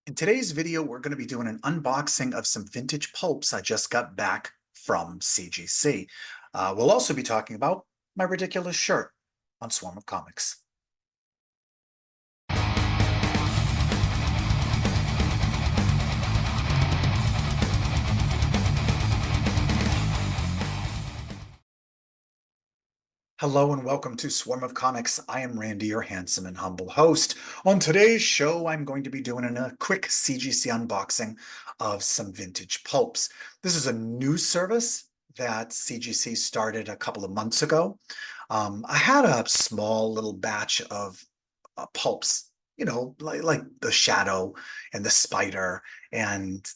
In today's video, we're going to be doing an unboxing of some vintage pulps I just got back from CGC. We'll also be talking about my ridiculous shirt on Swarm of Comics. Hello and welcome to Swarm of Comics. I am Randy, your handsome and humble host. On today's show, I'm going to be doing a quick CGC unboxing of some vintage pulps. This is a new service that CGC started a couple of months ago. I had a small little batch of pulps, like the Shadow and the Spider and,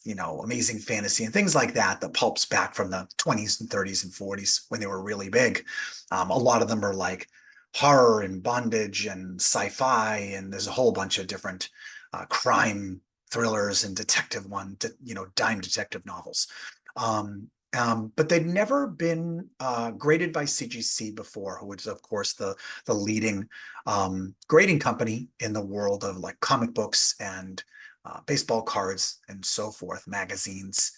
Amazing Fantasy and things like that, the pulps back from the 20s and 30s and 40s when they were really big. A lot of them are like horror and bondage and sci-fi, and there's a whole bunch of different crime thrillers and dime detective novels. But they'd never been graded by CGC before, who is, of course, the leading grading company in the world of like comic books and baseball cards and so forth, magazines.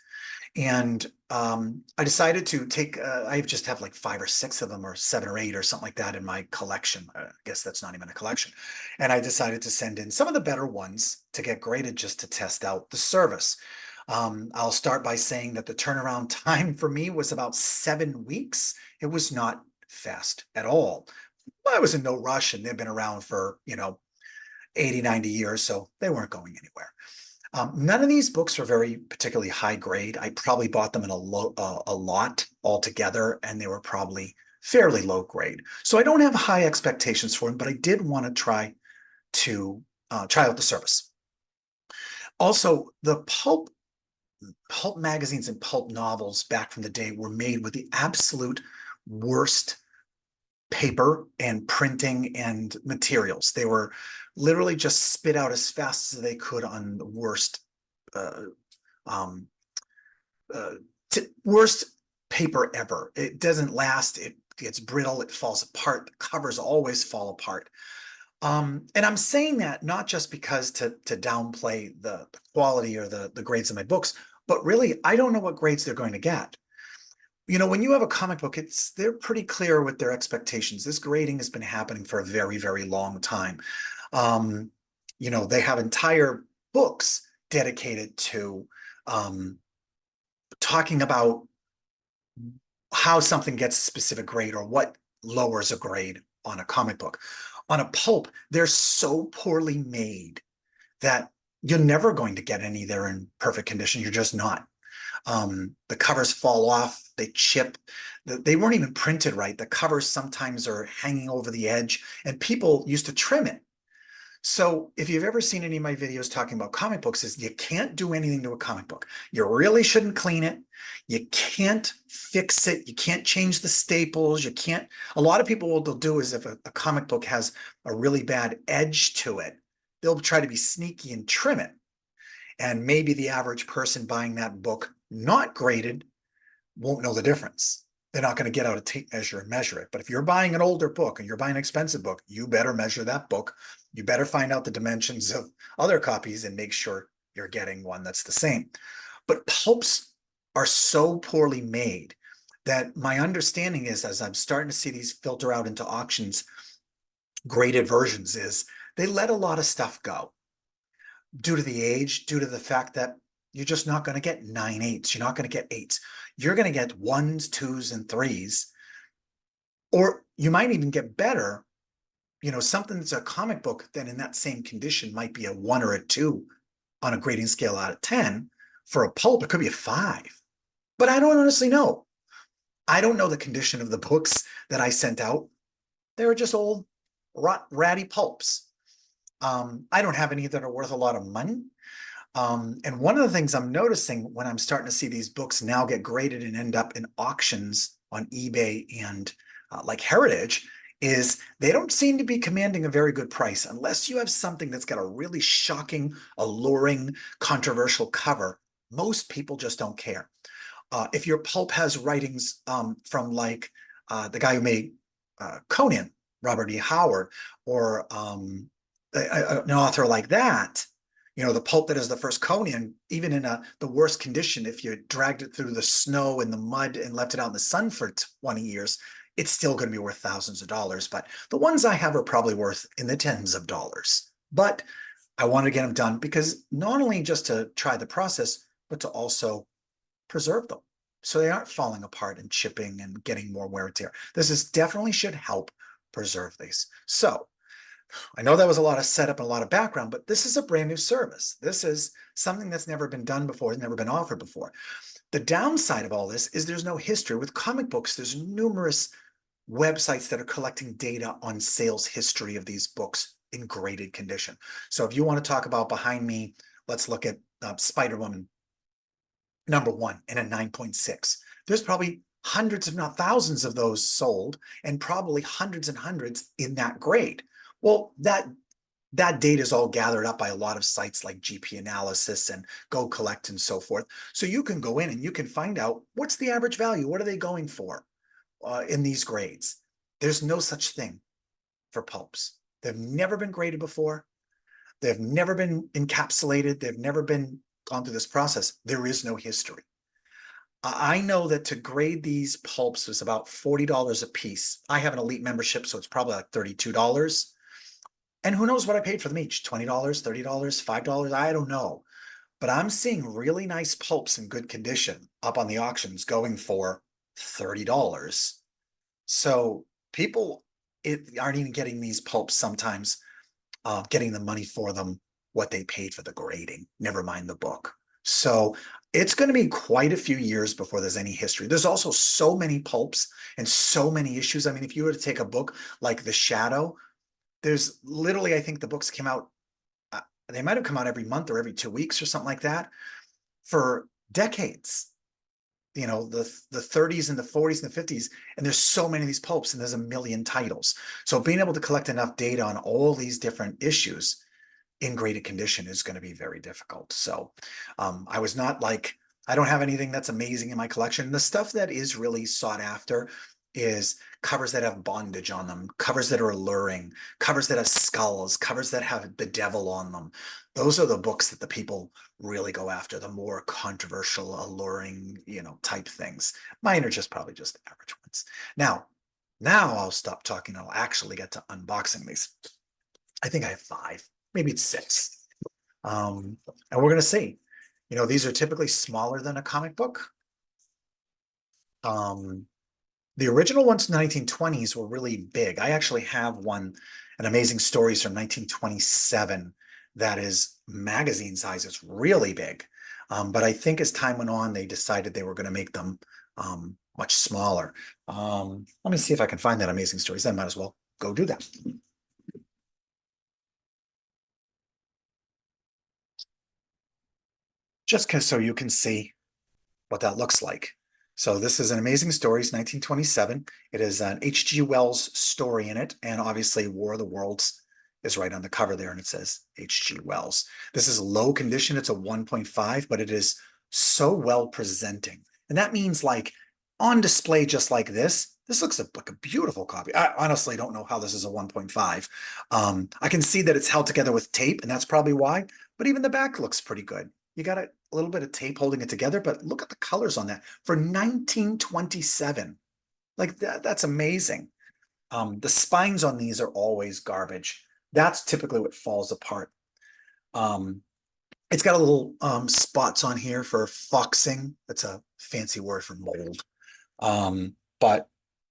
And I decided to take, I just have like 5 or 6 of them, or 7 or 8 or something like that in my collection. I guess that's not even a collection. And I decided to send in some of the better ones to get graded just to test out the service. I'll start by saying that the turnaround time for me was about 7 weeks. It was not fast at all. I was in no rush, and they've been around for, 80, 90 years, so they weren't going anywhere. None of these books were very particularly high grade. I probably bought them in a lot altogether, and they were probably fairly low grade. So I don't have high expectations for them, but I did want to try out the service. Also, the pulp magazines and pulp novels back from the day were made with the absolute worst paper and printing and materials. They were literally just spit out as fast as they could on the worst uh, um, uh, worst paper ever. It doesn't last. It gets brittle. It falls apart. The covers always fall apart. And I'm saying that not just because to downplay the quality or the grades of my books, but really, I don't know what grades they're going to get. When you have a comic book, they're pretty clear with their expectations. This grading has been happening for a very, very long time. Um, they have entire books dedicated to talking about how something gets a specific grade or what lowers a grade on a comic book. On a pulp, they're so poorly made that you're never going to get any there in perfect condition. You're just not. The covers fall off, they chip. They weren't even printed right. The covers sometimes are hanging over the edge, and people used to trim it. So if you've ever seen any of my videos talking about comic books, is you can't do anything to a comic book. You really shouldn't clean it. You can't fix it. You can't change the staples. You can't. A lot of people, what they'll do is if a comic book has a really bad edge to it, they'll try to be sneaky and trim it. And maybe the average person buying that book not graded won't know the difference. They're not going to get out a tape measure and measure it. But if you're buying an older book and you're buying an expensive book, you better measure that book. You better find out the dimensions of other copies and make sure you're getting one that's the same. But pulps are so poorly made that my understanding is, as I'm starting to see these filter out into auctions, graded versions, is they let a lot of stuff go due to the age, due to the fact that you're just not going to get 9/8. You're not going to get 8s. You're going to get 1s, 2s, and 3s. Or you might even get better, something that's a comic book that in that same condition might be a 1 or a 2 on a grading scale out of 10. For a pulp, it could be a 5. But I don't honestly know. I don't know the condition of the books that I sent out. They were just old, ratty pulps. I don't have any that are worth a lot of money. And one of the things I'm noticing when I'm starting to see these books now get graded and end up in auctions on eBay and like Heritage is they don't seem to be commanding a very good price unless you have something that's got a really shocking, alluring, controversial cover. Most people just don't care. If your pulp has writings from like the guy who made Conan, Robert E. Howard, or an author like that, The pulp that is the first Conan, even in the worst condition, if you dragged it through the snow and the mud and left it out in the sun for 20 years, it's still going to be worth thousands of dollars. But the ones I have are probably worth in the tens of dollars. But I want to get them done because not only just to try the process, but to also preserve them so they aren't falling apart and chipping and getting more wear and tear. This is definitely should help preserve these. So I know that was a lot of setup and a lot of background, but this is a brand new service. This is something that's never been done before, never been offered before. The downside of all this is there's no history. With comic books, there's numerous websites that are collecting data on sales history of these books in graded condition. So if you want to talk about behind me, let's look at Spider-Woman #1 in a 9.6. There's probably hundreds, if not thousands of those sold, and probably hundreds and hundreds in that grade. Well, that data is all gathered up by a lot of sites like GP Analysis and Go Collect and so forth. So you can go in and you can find out what's the average value, what are they going for in these grades. There's no such thing for pulps. They've never been graded before. They've never been encapsulated. They've never been gone through this process. There is no history. I know that to grade these pulps was about $40 a piece. I have an elite membership, so it's probably like $32. And who knows what I paid for them each? $20, $30, $5? I don't know. But I'm seeing really nice pulps in good condition up on the auctions going for $30. So people aren't even getting these pulps sometimes, getting the money for them, what they paid for the grading, never mind the book. So it's going to be quite a few years before there's any history. There's also so many pulps and so many issues. I mean, if you were to take a book like The Shadow, there's literally, I think the books came out, they might have come out every month or every 2 weeks or something like that for decades. The 30s and the 40s and the 50s, and there's so many of these pulps and there's a million titles. So being able to collect enough data on all these different issues in graded condition is going to be very difficult. So I don't have anything that's amazing in my collection. The stuff that is really sought after is covers that have bondage on them, covers that are alluring, covers that have skulls, covers that have the devil on them. Those are the books that the people really go after, the more controversial, alluring, type things. Mine are probably just average ones. Now I'll stop talking. I'll actually get to unboxing these. I think I have 5, maybe it's 6. And we're going to see. These are typically smaller than a comic book. The original ones in the 1920s were really big. I actually have one, an Amazing Stories from 1927, that is magazine size. It's really big. But I think as time went on, they decided they were going to make them much smaller. Let me see if I can find that Amazing Stories. I might as well go do that. Just so you can see what that looks like. So this is an Amazing Stories, 1927. It is an H.G. Wells story in it, and obviously War of the Worlds is right on the cover there, and it says H.G. Wells. This is low condition. It's a 1.5, but it is so well presenting. And that means like on display just like this looks like a beautiful copy. I honestly don't know how this is a 1.5. I can see that it's held together with tape, and that's probably why, but even the back looks pretty good. You got a little bit of tape holding it together, but look at the colors on that for 1927. Like that's amazing. The spines on these are always garbage. That's typically what falls apart. It's got a little spots on here for foxing. That's a fancy word for mold. But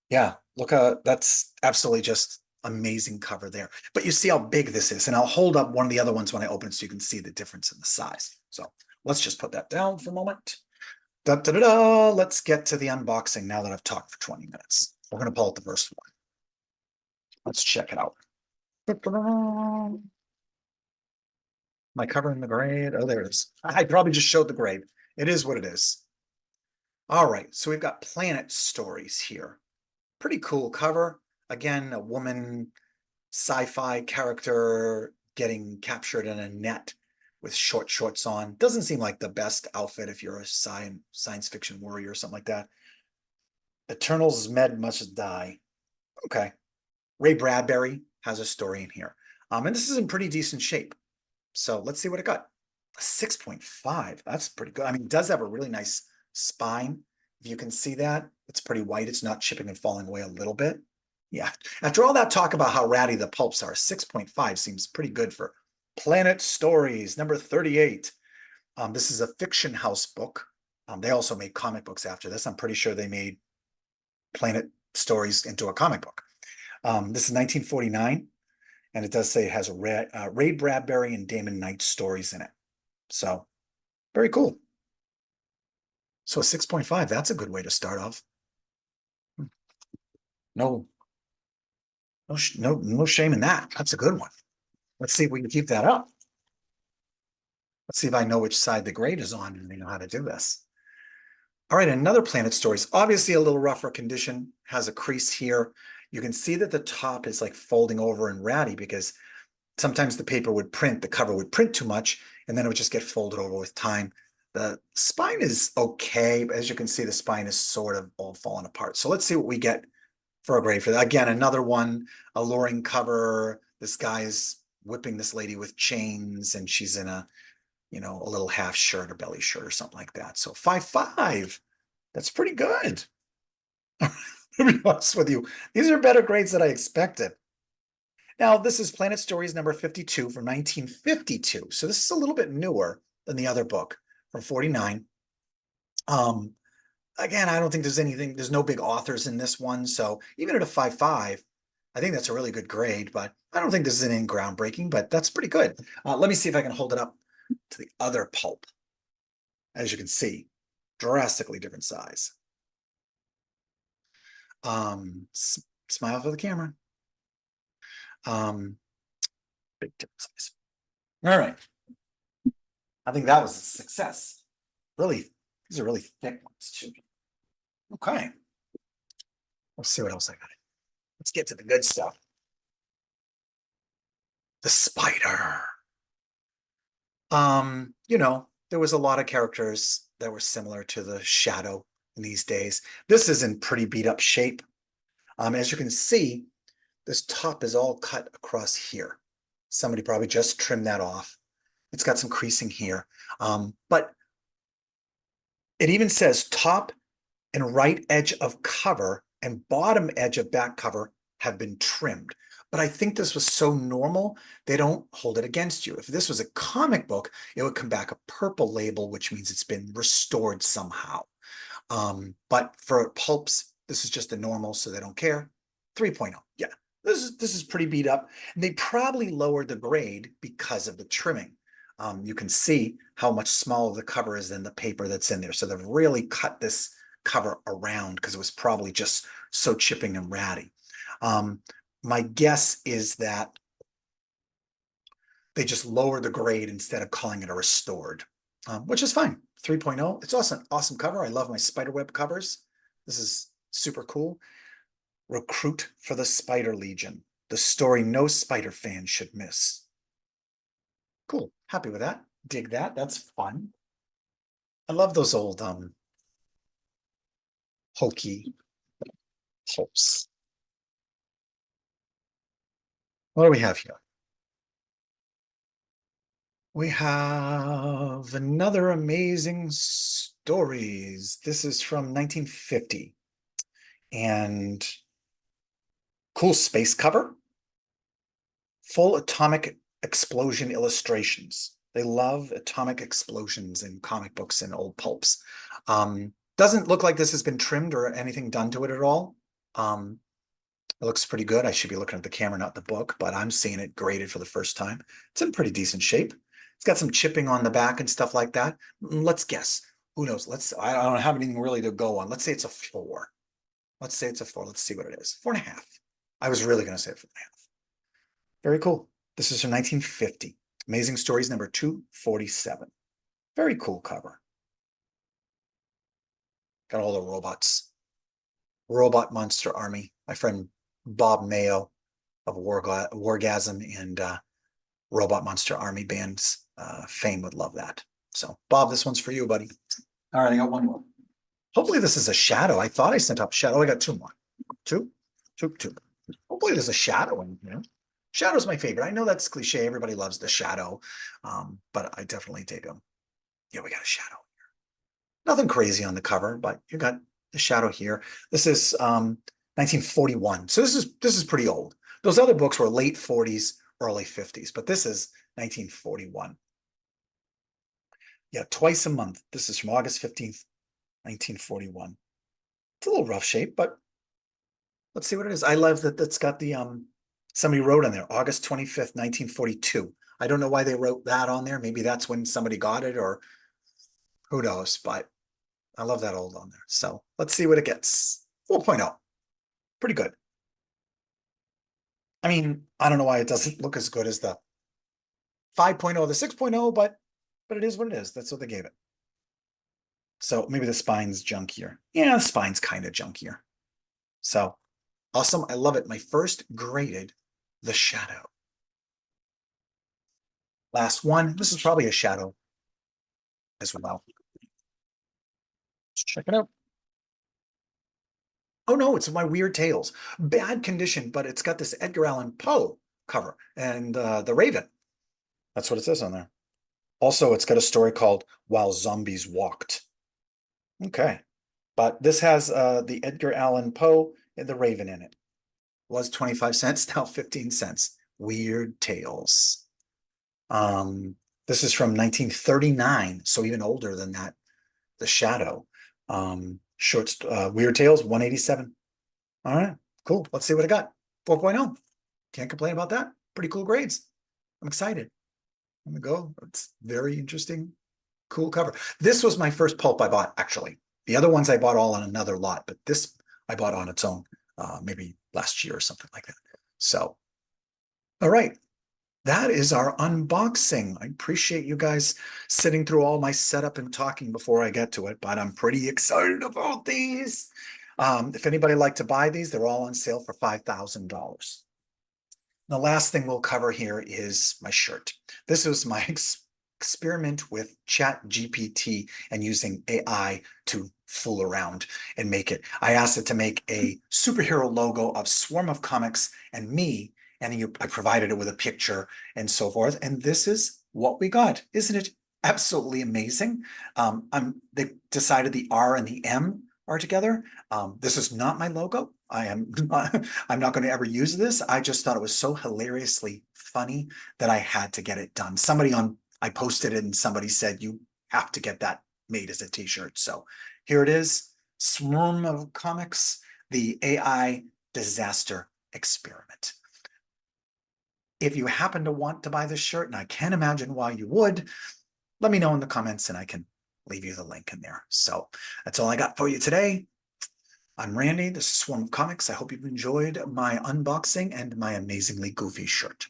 yeah, look, that's absolutely just amazing cover there. But you see how big this is, and I'll hold up one of the other ones when I open it so you can see the difference in the size. So let's just put that down for a moment. Let's get to the unboxing now that I've talked for 20 minutes. We're going to pull out the first one. Let's check it out. Am I covering the grade? Oh, there it is. I probably just showed the grade. It is what it is. All right, so we've got Planet Stories here. Pretty cool cover. Again, a woman sci-fi character getting captured in a net with short shorts on. Doesn't seem like the best outfit if you're a science fiction warrior or something like that. Eternals med must die. Okay. Ray Bradbury has a story in here. And this is in pretty decent shape. So let's see what it got. 6.5. That's pretty good. I mean, it does have a really nice spine. If you can see that, it's pretty white. It's not chipping and falling away a little bit. Yeah. After all that talk about how ratty the pulps are, 6.5 seems pretty good for Planet Stories, number 38. This is a Fiction House book. They also made comic books after this. I'm pretty sure they made Planet Stories into a comic book. This is 1949, and it does say it has Ray Bradbury and Damon Knight stories in it. So, very cool. So a 6.5, that's a good way to start off. No, no shame in that. That's a good one. Let's see if we can keep that up. Let's see if I know which side the grade is on and I know how to do this. All right, another Planet Stories, obviously a little rougher condition, has a crease here. You can see that the top is like folding over and ratty because sometimes the paper would print, the cover would print too much, and then it would just get folded over with time. The spine is okay, but as you can see, the spine is sort of all falling apart. So let's see what we get for a grade for that. Again, another one, alluring cover. This guy is whipping this lady with chains, and she's in a, you know, a little half shirt or belly shirt or something like that. So 5.5. That's pretty good. To be honest with you, these are better grades than I expected. Now, this is Planet Stories number 52 from 1952. So this is a little bit newer than the other book from 49. Again, I don't think there's no big authors in this one. So even at a 5.5, I think that's a really good grade, but I don't think this is anything groundbreaking, but that's pretty good. Let me see if I can hold it up to the other pulp. As you can see, drastically different size. Smile for the camera. Big different size. All right. I think that was a success. Really, these are really thick ones too. Okay. Let's see what else I got. Let's get to the good stuff. The spider. You know, there was a lot of characters that were similar to the shadow in these days. This is in pretty beat up shape. As you can see, this top is all cut across here. Somebody probably just trimmed that off. It's got some creasing here. But it even says top and right edge of cover and bottom edge of back cover have been trimmed. But I think this was so normal, they don't hold it against you. If this was a comic book, it would come back a purple label, which means it's been restored somehow. But for pulps, this is just the normal, so they don't care. 3.0, yeah. This is pretty beat up. And they probably lowered the grade because of the trimming. You can see how much smaller the cover is than the paper that's in there. So they've really cut this cover around because it was probably just so chipping and ratty. My guess is that they just lowered the grade instead of calling it a restored, which is fine. 3.0, it's awesome cover. I love my spiderweb covers. This is super cool. Recruit for the Spider Legion, the story no spider fan should miss. Cool, happy with that. Dig that, that's fun. I love those old hokey pulps. What do we have here? We have another amazing stories. This is from 1950. And cool space cover. Full atomic explosion illustrations. They love atomic explosions in comic books and old pulps. Doesn't look like this has been trimmed or anything done to it at all. It looks pretty good. I should be looking at the camera, not the book, but I'm seeing it graded for the first time. It's in pretty decent shape. It's got some chipping on the back and stuff like that. Let's guess. Who knows? I don't have anything really to go on. Let's say it's a 4. Let's say it's a 4. Let's see what it is. 4.5. I was really going to say 4.5. Very cool. This is from 1950. Amazing Stories number 247. Very cool cover. Got all the robots. Robot Monster Army. My friend Bob Mayo of Wargasm and Robot Monster Army bands fame would love that. So, Bob, this one's for you, buddy. All right, I got one more. Hopefully this is a shadow. I thought I sent up shadow. I got 2 more. Two. Hopefully there's a shadow in here. Shadow's my favorite. I know that's cliche. Everybody loves the Shadow, but I definitely dig them. Yeah, we got a Shadow. Nothing crazy on the cover, but you got the Shadow here. This is 1941. So this is pretty old. Those other books were late 40s, early 50s, but this is 1941. Yeah, twice a month. This is from August 15th, 1941. It's a little rough shape, but let's see what it is. I love that that's got the somebody wrote on there, August 25th, 1942. I don't know why they wrote that on there. Maybe that's when somebody got it, or who knows, but I love that old on there. So let's see what it gets. 4.0. Pretty good. I mean, I don't know why it doesn't look as good as the 5.0, the 6.0, but it is what it is. That's what they gave it. So maybe the spine's junkier. Yeah, the spine's kind of junkier. So awesome. I love it. My first graded The Shadow. Last one. This is probably a Shadow as well. Let's check it out. Oh no, it's my Weird Tales. Bad condition, but it's got this Edgar Allan Poe cover and the Raven. That's what it says on there. Also, it's got a story called While Zombies Walked. Okay. But this has the Edgar Allan Poe and the Raven in it. Was 25 cents, now 15 cents. Weird Tales. Um, this is from 1939, so even older than that. The Shadow. Weird Tales, 187. All right, cool. Let's see what I got. 4.0. Can't complain about that. Pretty cool grades. I'm excited. I'm gonna go. It's very interesting. Cool cover. This was my first pulp I bought, actually. The other ones I bought all on another lot, but this I bought on its own, maybe last year or something like that. So, all right. That is our unboxing. I appreciate you guys sitting through all my setup and talking before I get to it, but I'm pretty excited about these. If anybody like to buy these, they're all on sale for $5,000. The last thing we'll cover here is my shirt. This was my experiment with Chat GPT and using AI to fool around and make it. I asked it to make a superhero logo of Swarm of Comics and me, and I provided it with a picture and so forth. And this is what we got. Isn't it absolutely amazing? They decided the R and the M are together. This is not my logo. I'm not going to ever use this. I just thought it was so hilariously funny that I had to get it done. I posted it and somebody said, you have to get that made as a t-shirt. So here it is, Swarm of Comics, the AI disaster experiment. If you happen to want to buy this shirt, and I can't imagine why you would, let me know in the comments and I can leave you the link in there. So that's all I got for you today. I'm Randy. This is Swarm of Comics. I hope you've enjoyed my unboxing and my amazingly goofy shirt.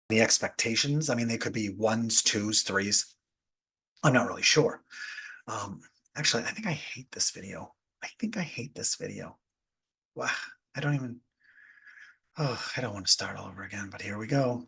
The expectations, I mean, they could be ones, twos, threes. I'm not really sure. Um, Actually, I think I hate this video. I think I hate this video. Wow, I don't even, oh, I don't want to start all over again, but here we go.